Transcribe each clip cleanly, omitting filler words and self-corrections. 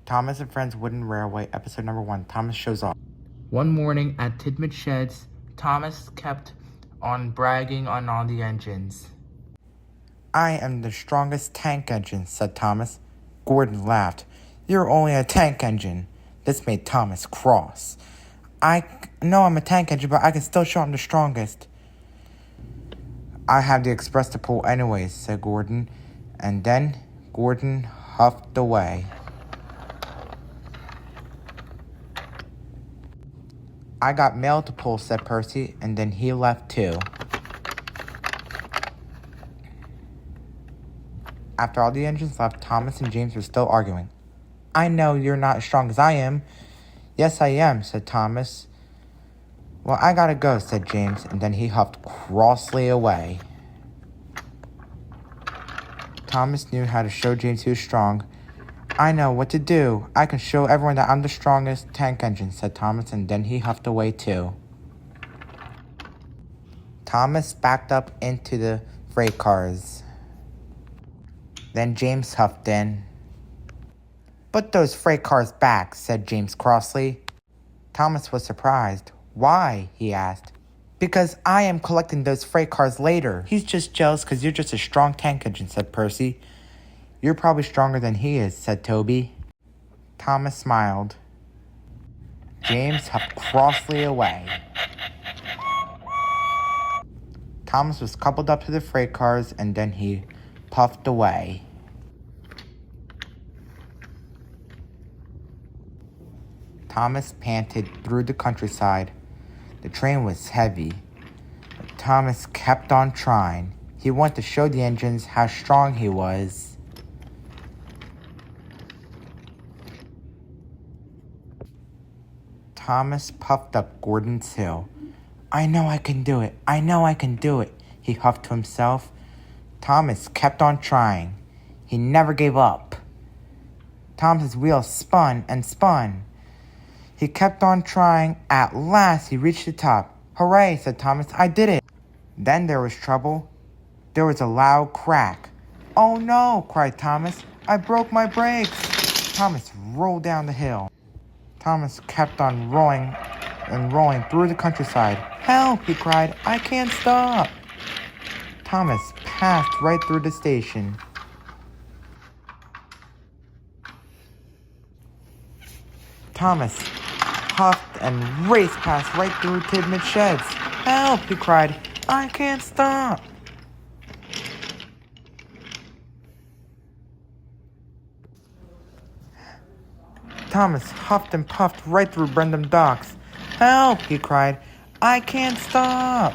Thomas and Friends Wooden Railway, episode number 1. Thomas shows off. One morning at Tidmouth Sheds, Thomas kept on bragging on all the engines. I am the strongest tank engine, said Thomas. Gordon laughed. You're only a tank engine. This made Thomas cross. I know I'm a tank engine, but I can still show I'm the strongest. I have the express to pull anyways, said Gordon. And then Gordon huffed away. I got mail to pull, said Percy, and then he left too. After all the engines left, Thomas and James were still arguing. I know you're not as strong as I am. Yes, I am, said Thomas. Well, I gotta go, said James, and then he huffed crossly away. Thomas knew how to show James he was strong. I know what to do. I can show everyone that I'm the strongest tank engine, said Thomas, and then he huffed away too. Thomas backed up into the freight cars. Then James huffed in. Put those freight cars back, said James crossly. Thomas was surprised. Why? He asked. Because I am collecting those freight cars later. He's just jealous because you're just a strong tank engine, said Percy. You're probably stronger than he is, said Toby. Thomas smiled. James huffed crossly away. Thomas was coupled up to the freight cars, and then he puffed away. Thomas panted through the countryside. The train was heavy, but Thomas kept on trying. He wanted to show the engines how strong he was. Thomas puffed up Gordon's hill. I know I can do it. I know I can do it, he huffed to himself. Thomas kept on trying. He never gave up. Thomas's wheels spun and spun. He kept on trying. At last, he reached the top. Hooray, said Thomas. I did it. Then there was trouble. There was a loud crack. Oh no, cried Thomas. I broke my brakes. Thomas rolled down the hill. Thomas kept on rolling and rolling through the countryside. Help, he cried. I can't stop. Thomas passed right through the station. Thomas huffed and raced past right through Tidmouth Sheds. Help, he cried. I can't stop. Thomas huffed and puffed right through Brendam Docks. Help, he cried. I can't stop.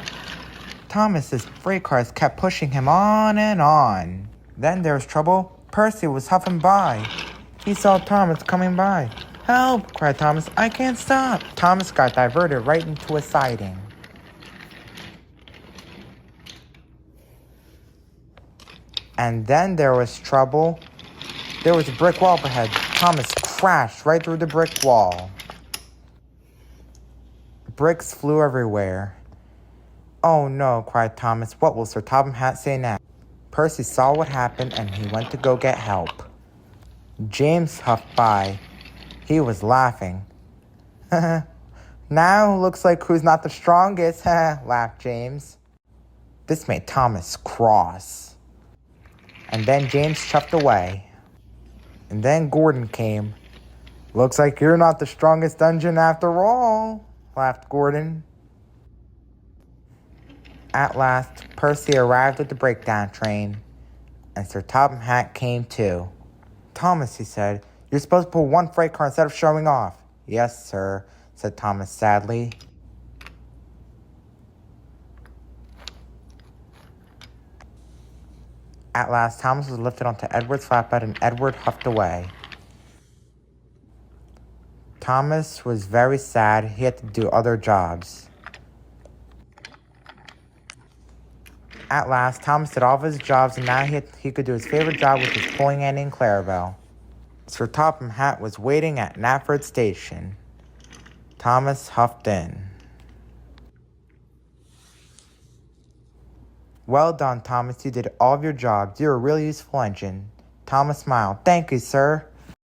Thomas's freight cars kept pushing him on and on. Then there was trouble. Percy was huffing by. He saw Thomas coming by. Help, cried Thomas. I can't stop. Thomas got diverted right into a siding. And then there was trouble. There was a brick wall up ahead. Thomas crashed right through the brick wall. Bricks flew everywhere. Oh no, cried Thomas. What will Sir Topham Hatt say now? Percy saw what happened and he went to go get help. James huffed by. He was laughing. Now looks like who's not the strongest, laughed James. This made Thomas cross. And then James chuffed away. And then Gordon came. Looks like you're not the strongest engine after all, laughed Gordon. At last, Percy arrived at the breakdown train, and Sir Topham Hatt came too. Thomas, he said, you're supposed to pull one freight car instead of showing off. Yes, sir, said Thomas sadly. At last, Thomas was lifted onto Edward's flatbed, and Edward huffed away. Thomas was very sad. He had to do other jobs. At last, Thomas did all of his jobs, and now he could do his favorite job, which was pulling Annie and Clarabelle. Sir Topham Hatt was waiting at Knatford station. Thomas huffed in. Well done, Thomas. You did all of your jobs. You're a really useful engine. Thomas smiled. Thank you, sir.